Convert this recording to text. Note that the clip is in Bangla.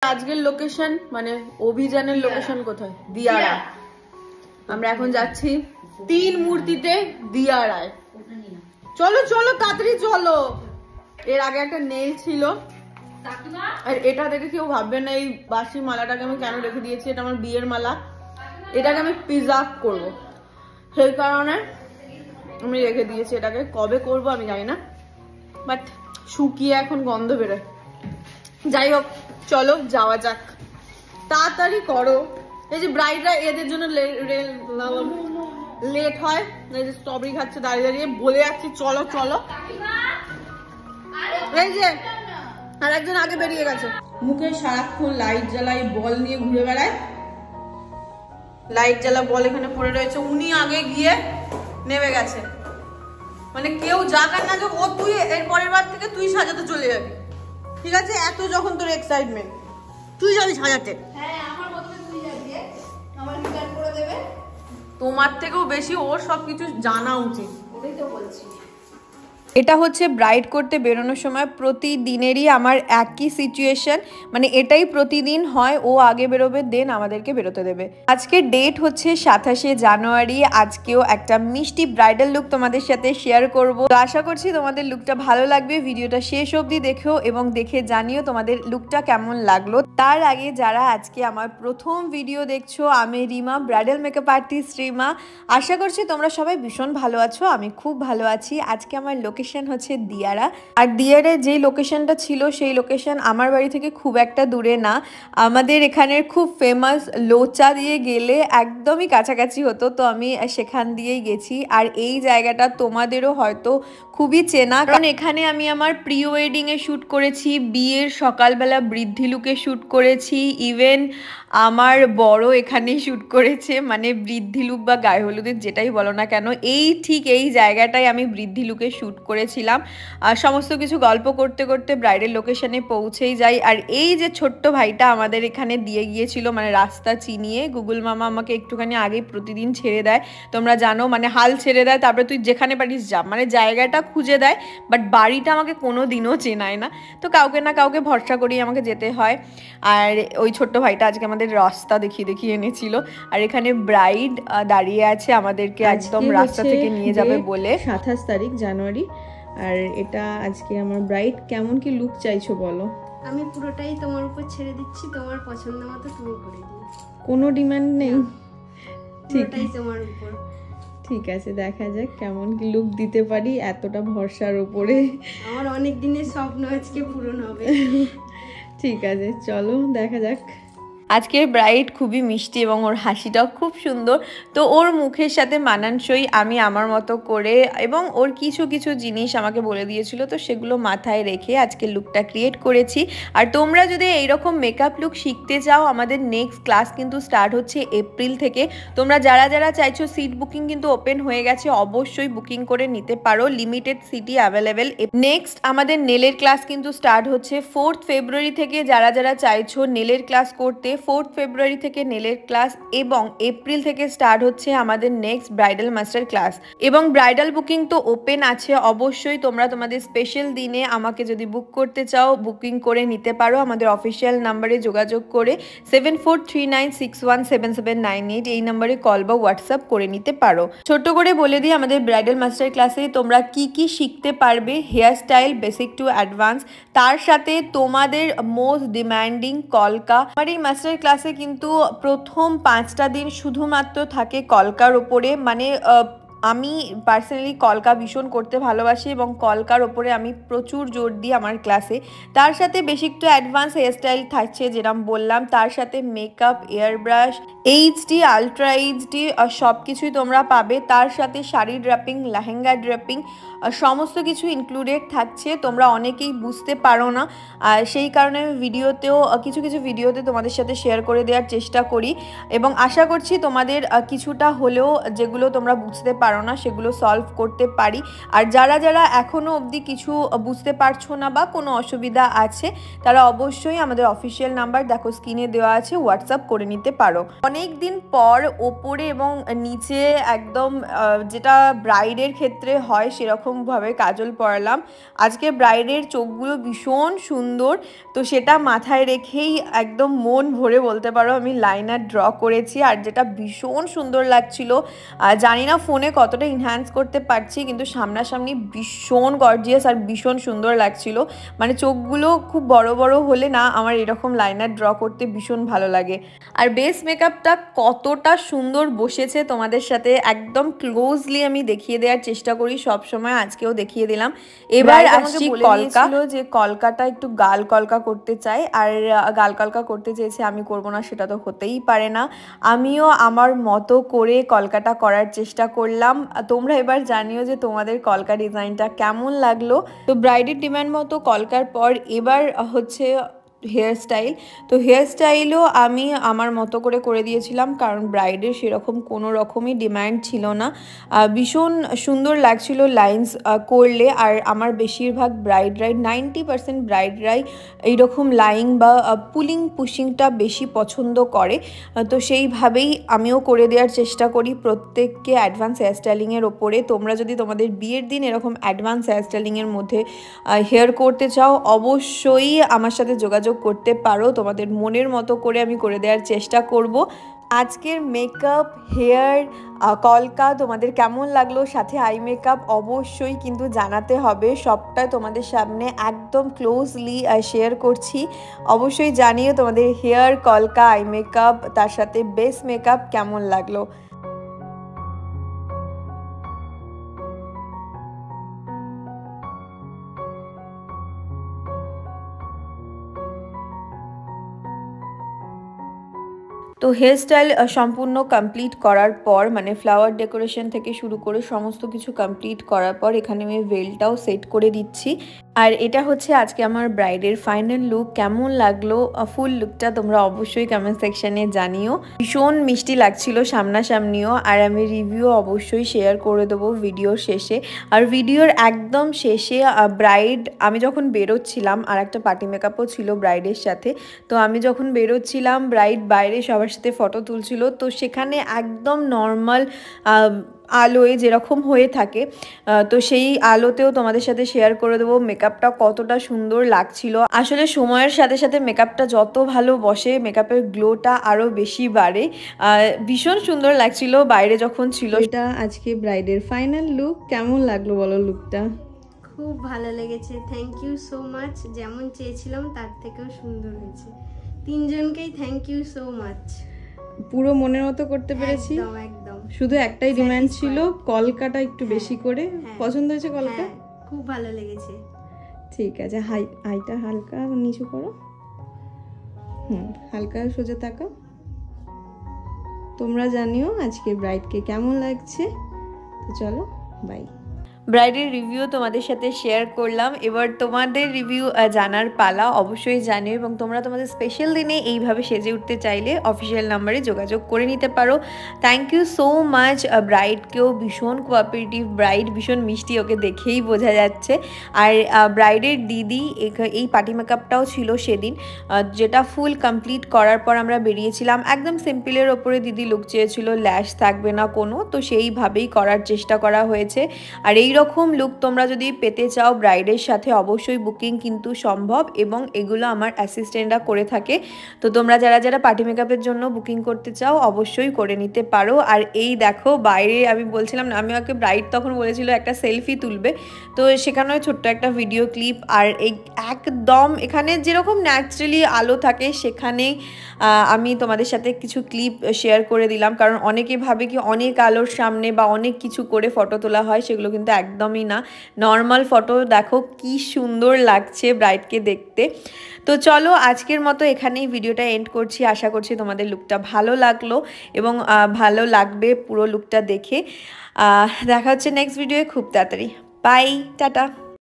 আজকের লোকেশন মানে অভিযানের লোকেশন কোথায়? দিয়ারা। আমরা এখন যাচ্ছি 3 মূর্তিতে দিয়ারায়। চলো চলো তাড়াতাড়ি চলো। এর আগে একটা নেল ছিল, আর এটা দেখে কেউ ভাববে না এই বাসি মালাটাকে আমি কেন রেখে দিয়েছি, এটা আমার বিয়ের মালা। এটাকে আমি প্রিজার্ভ করব, সেই কারণে আমি রেখে দিয়েছি। এটাকে কবে করব আমি জানি না, বাট শুকিয়ে এখন গন্ধ বেরোয়। যাই হোক চলো যাওয়া যাক, তাড়াতাড়ি করো। এই যে ব্রাইডরা এদের জন্য লেট হয়, এই যে স্ট্রবেরি খাচ্ছে দাঁড়িয়ে দাঁড়িয়ে, বলে যাচ্ছি চলো চলো। এই যে আর একজন আগে বেরিয়ে গেছে, মুখে সারাক্ষণ লাইট জ্বালাই, বল নিয়ে ঘুরে বেড়ায়। লাইট জ্বালা বল এখানে পড়ে রয়েছে, উনি আগে গিয়ে নেমে গেছে। মানে কেউ যাক আর না যাক, ও তুই এর পরের বার থেকে তুই সাজাতে চলে যাবি, ঠিক আছে? এত যখন তোর এক্সাইটমেন্ট, তুই যাবি সাজাতে। তোমার থেকেও বেশি ওর সবকিছু জানা উচিত, ওটাই তো বলছি। এটা হচ্ছে ব্রাইড করতে বেরোনোর সময় প্রতিদিনেরই আমার একই সিচুয়েশন, মানে এটাই প্রতিদিন হয়। ও আগে বেরোবে, দেন আমাদেরকে বেরোতে দেবে। আজকের ডেট হচ্ছে 27শে জানুয়ারি। আজকেও একটা মিষ্টি ব্রাইডাল লুক তোমাদের সাথে শেয়ার করব। তো আশা করছি তোমাদের লুকটা ভালো লাগবে। ভিডিওটা শেষ অবধি দেখো এবং দেখে জানিও তোমাদের লুকটা কেমন লাগলো। তার আগে যারা আজকে আমার প্রথম ভিডিও দেখছো, আমি Rima, bridal makeup artist Rima. আশা করছি তোমরা সবাই ভীষণ ভালো আছো, আমি খুব ভালো আছি। আজকে আমার লোকেশন হচ্ছে দিয়ারা, আর দিয়ারে যে লোকেশনটা ছিল সেই লোকেশন আমার বাড়ি থেকে খুব একটা দূরে না। আমাদের এখানের খুব ফেমাস লোচা দিয়ে গেলে একদমই কাছাকাছি হতো, তো আমি সেখান দিয়েই গেছি। আর এই জায়গাটা তোমাদেরও হয়তো খুবই চেনা, কারণ এখানে আমি আমার প্রি ওয়েডিংয়ে শ্যুট করেছি, বিয়ের সকালবেলা বৃদ্ধি লুকে শ্যুট করেছি, ইভেন আমার বড় এখানেই শ্যুট করেছে, মানে বৃদ্ধি লুক বা গায়ে হলুদের যেটাই বলো না কেন, ঠিক এই জায়গাটায় আমি বৃদ্ধি লুকে শ্যুট করেছিলাম। আর সমস্ত কিছু গল্প করতে করতে ব্রাইডের লোকেশনে পৌঁছেই যাই। আর এই যে ছোট্ট ভাইটা আমাদের এখানে দিয়ে গিয়েছিল, মানে রাস্তা চিনিয়ে, গুগল মামা আমাকে একটুখানি আগেই প্রতিদিন ছেড়ে দেয়, তোমরা জানো, মানে হাল ছেড়ে দেয়, তারপরে তুই যেখানে পারিস যা, মানে জায়গাটা খুঁজে দেয়, বাট বাড়িটা আমাকে কোনো দিনও চেনায় না। তো কাউকে না কাউকে ভরসা করিয়ে আমাকে যেতে হয়। আর ওই ছোট্ট ভাইটা আজকে আমাদের রাস্তা দেখিয়ে দেখিয়ে এনেছিল। আর এখানে ব্রাইড দাঁড়িয়ে আছে আমাদেরকে একদম রাস্তা থেকে নিয়ে যাবে বলে। 27 তারিখ জানুয়ারি, আর এটা আজকে আমার ব্রাইড। কেমন কি লুক চাইছো বলো? আমি পুরোটাই তোমার উপর ছেড়ে দিচ্ছি, তোমার পছন্দ মতো তুমি করে দিও, কোনো ডিমান্ড নেই, পুরোটাই তোমার উপর। ঠিক আছে, দেখা যাক কেমন কি লুক দিতে পারি এতটা ভরসার উপরে। আমার অনেক দিনের স্বপ্ন আজকে পূরণ হবে। ঠিক আছে চলো দেখা যাক। আজকের ব্রাইড খুবই মিষ্টি এবং ওর হাসিটাও খুব সুন্দর, তো ওর মুখের সাথে মানানসই আমি আমার মতো করে, এবং ওর কিছু কিছু জিনিস আমাকে বলে দিয়েছিল, তো সেগুলো মাথায় রেখে আজকের লুকটা ক্রিয়েট করেছি। আর তোমরা যদি এইরকম মেকআপ লুক শিখতে চাও, আমাদের নেক্সট ক্লাস কিন্তু স্টার্ট হচ্ছে এপ্রিল থেকে। তোমরা যারা যারা চাইছো, সিট বুকিং কিন্তু ওপেন হয়ে গেছে, অবশ্যই বুকিং করে নিতে পারো, লিমিটেড সিটই অ্যাভেলেবেল। নেক্সট আমাদের নেলের ক্লাস কিন্তু স্টার্ট হচ্ছে 4 ফেব্রুয়ারি থেকে। যারা যারা চাইছো নেলের ক্লাস করতে, 4 ফেব্রুয়ারি থেকে নেলের ক্লাস, এবং এপ্রিল থেকে স্টার্ট হচ্ছে আমাদের নেক্সট ব্রাইডাল মাস্টার ক্লাস। এবং ব্রাইডাল বুকিং তো ওপেন আছে, অবশ্যই তোমরা তোমাদের স্পেশাল দিনে আমাকে যদি বুক করতে চাও, বুকিং করে নিতে পারো আমাদের অফিসিয়াল নাম্বারে যোগাযোগ করে 7439617798 এই নাম্বারে কল বা হোয়াটসঅ্যাপ করে নিতে পারো। ছোট করে বলে দিই, আমাদের ব্রাইডাল মাস্টার ক্লাসে তোমরা কি কি শিখতে পারবে। Hair style basic to advance, তার সাথে তোমাদের মোস্ট ডিমান্ডিং কলকা। আমার এই মাস্টার ক্লাসে কিন্তু প্রথম 5টা দিন শুধুমাত্র থাকে কলকার ওপরে, মানে আমি পার্সোনালি কলকা ভীষণ করতে ভালোবাসি এবং কলকার ওপরে আমি প্রচুর জোর দিই আমার ক্লাসে। তার সাথে বেসিক টু অ্যাডভান্স হেয়ারস্টাইল থাকছে যেরকম বললাম, তার সাথে makeup, air brush, HD, ultra HD সব কিছুই তোমরা পাবে। তার সাথে শাড়ি ড্রাপিং, লেহেঙ্গা ড্রাপিং সমস্ত কিছু ইনক্লুডেড থাকছে। তোমরা অনেকেই বুঝতে পারো না, আর সেই কারণে আমি ভিডিওতেও কিছু কিছু ভিডিওতে তোমাদের সাথে শেয়ার করে দেওয়ার চেষ্টা করি, এবং আশা করছি তোমাদের কিছুটা হলেও যেগুলো তোমরা বুঝতে পারো পারো না সেগুলো সলভ করতে পারি। আর যারা যারা এখনও অবধি কিছু বুঝতে পারছো না বা কোনো অসুবিধা আছে তারা অবশ্যই আমাদের অফিসিয়াল নাম্বার দেখো স্ক্রিনে দেওয়া আছে, হোয়াটসঅ্যাপ করে নিতে পারো। অনেক দিন পর ওপরে এবং নিচে একদম যেটা ব্রাইডের ক্ষেত্রে হয় সেরকমভাবে কাজল পরালাম। আজকে ব্রাইডের চোখগুলো ভীষণ সুন্দর, তো সেটা মাথায় রেখেই একদম মন ভরে বলতে পারো আমি লাইনার ড্র করেছি, আর যেটা ভীষণ সুন্দর লাগছিল। জানি না ফোনে কতটা ইনহ্যান্স করতে পারছি, কিন্তু সামনাসামনি ভীষণ গর্জিয়াস আর ভীষণ সুন্দর লাগছিল। মানে চোখগুলো খুব বড় বড় হলে না আমার এরকম লাইনার ড্র করতে ভীষণ ভালো লাগে। আর বেস মেকআপটা কতটা সুন্দর বসেছে তোমাদের সাথে একদম ক্লোজলি আমি দেখিয়ে দেওয়ার চেষ্টা করি সব সময়, আজকেও দেখিয়ে দিলাম। এবার আসছি কলকা, যে কলকাটা একটু গাল কলকা করতে চাই, আর গাল কলকা করতে চেয়েছে আমি করব না সেটা তো হতেই পারে না। আমিও আমার মতো করে কলকাটা করার চেষ্টা করলাম। তোমরা এবার জানিও যে তোমাদের কলকা ডিজাইনটা কেমন লাগলো। তো ব্রাইডের ডিমান্ড মতো কলকার পর এবার হচ্ছে হেয়ার স্টাইল। তো হেয়ার স্টাইলও আমি আমার মতো করে দিয়েছিলাম, কারণ ব্রাইডের সেরকম কোনো রকমই ডিমান্ড ছিল না। ভীষণ সুন্দর লাগছিল লাইন্স করলে, আর আমার বেশিরভাগ ব্রাইডরাই 90% ব্রাইডরাই এইরকম লাইন বা পুশিংটা বেশি পছন্দ করে। তো সেইভাবেই আমিও করে দেওয়ার চেষ্টা করি প্রত্যেককে অ্যাডভান্স হেয়ার স্টাইলিংয়ের ওপরে। তোমরা যদি তোমাদের বিয়ের দিন এরকম অ্যাডভান্স হেয়ার স্টাইলিংয়ের মধ্যে হেয়ার করতে চাও অবশ্যই আমার সাথে যোগাযোগ করতে পারো, তোমাদের মনের মতো করে আমি করে দেওয়ার চেষ্টা করব। আজকের মেকআপ, হেয়ার, কলকা তোমাদের কেমন লাগলো, সাথে আই মেকআপ অবশ্যই কিন্তু জানাতে হবে। সবটা তোমাদের সামনে একদম ক্লোজলি শেয়ার করছি। অবশ্যই জানিও তোমাদের হেয়ার, কলকা, আই মেকআপ তার সাথে বেস মেকআপ কেমন লাগলো। তো হেয়ার স্টাইল সম্পূর্ণ কমপ্লিট করার পর, মানে ফ্লাওয়ার ডেকোরেশন থেকে শুরু করে সমস্ত কিছু কমপ্লিট করার পর এখানে আমি ভেলটাও সেট করে দিচ্ছি। আর এটা হচ্ছে আজকে আমার ব্রাইডের ফাইনাল লুক। কেমন লাগলো ফুল লুকটা তোমরা অবশ্যই কমেন্ট সেকশনে জানিও। ভীষণ মিষ্টি লাগছিল সামনাসামনিও, আর আমি রিভিউ অবশ্যই শেয়ার করে দেবো ভিডিওর শেষে। আর ভিডিওর একদম শেষে ব্রাইড, আমি যখন বেরোচ্ছিলাম, আর একটা পার্টি মেকআপও ছিল ব্রাইডের সাথে, তো আমি যখন বেরোচ্ছিলাম ব্রাইড বাইরে সবার সাথে ফটো তুলছিল, তো সেখানে একদম নর্মাল আলোয় যেরকম হয়ে থাকে, তো সেই আলোতেও তোমাদের সাথে শেয়ার করে দেবো মেকআপটা কতটা সুন্দর লাগছিল। আসলে সময়ের সাথে সাথে মেকআপটা যত ভালো বসে মেকআপের গ্লোটা আরও বেশি বাড়ে। ভীষণ সুন্দর লাগছিল বাইরে যখন ছিল। এটা আজকে ব্রাইডের ফাইনাল লুক। কেমন লাগলো বলো লুকটা? খুব ভালো লেগেছে, থ্যাংক ইউ সো মাচ। যেমন চেয়েছিলাম তার থেকেও সুন্দর হয়েছে। তিনজনকেই থ্যাংক ইউ সো মাচ। পুরো মনের মতো করতে পেরেছি। একদম শুধু একটাই ডিমান্ড ছিল কলকাটা একটু বেশি করে। পছন্দ হয়েছে কলকা? খুব ভালো লেগেছে। ঠিক আছে, হাইটা হালকা নিচু করো, হালকা সোজা তাকাও। তোমরা জানিও আজকে ব্রাইডকে কেমন লাগছে। তো চলো বাই। ব্রাইডের রিভিউ তোমাদের সাথে শেয়ার করলাম, এবার তোমাদের রিভিউ জানার পালা। অবশ্যই জানিও, এবং তোমরা তোমাদের স্পেশাল দিনে এইভাবে সেজে উঠতে চাইলে অফিসিয়াল নাম্বারে যোগাযোগ করে নিতে পারো। Thank you so much. ব্রাইডকেও ভীষণ কোঅপারেটিভ ব্রাইড, ভীষণ মিষ্টি, ওকে দেখেই বোঝা যাচ্ছে। আর ব্রাইডের দিদি এই পার্টি মেকআপটাও ছিল সেদিন, যেটা ফুল কমপ্লিট করার পর আমরা বেরিয়েছিলাম। একদম সিম্পলের ওপরে দিদি লুক চেয়েছিল, ল্যাশ থাকবে না কোনো, তো সেইভাবেই করার চেষ্টা করা হয়েছে। আর এই রকম লুক তোমরা যদি পেতে চাও ব্রাইডের সাথে অবশ্যই বুকিং কিন্তু সম্ভব, এবং এগুলো আমার অ্যাসিস্ট্যান্টরা করে থাকে। তো তোমরা যারা যারা পার্টি মেকআপের জন্য বুকিং করতে চাও অবশ্যই করে নিতে পারো। আর এই দেখো বাইরে আমি বলছিলাম না, আমি ওকে ব্রাইড তখন বলেছিল একটা সেলফি তুলবে, তো সেখানেও ছোট্ট একটা ভিডিও ক্লিপ। আর এই একদম এখানে যেরকম ন্যাচারালি আলো থাকে সেখানেই আমি তোমাদের সাথে কিছু ক্লিপ শেয়ার করে দিলাম, কারণ অনেকে ভাবে কি অনেক আলোর সামনে বা অনেক কিছু করে ফটো তোলা হয়, সেগুলো কিন্তু একদমই না। নর্মাল ফটো দেখো কি সুন্দর লাগছে ব্রাইডকে দেখতে। তো চলো আজকের মতো এখানেই ভিডিওটা এন্ড করছি। আশা করছি তোমাদের লুকটা ভালো লাগলো এবং ভালো লাগবে পুরো লুকটা দেখে। দেখা হচ্ছে নেক্সট ভিডিওয়ে খুব তাড়াতাড়ি। Bye, tata.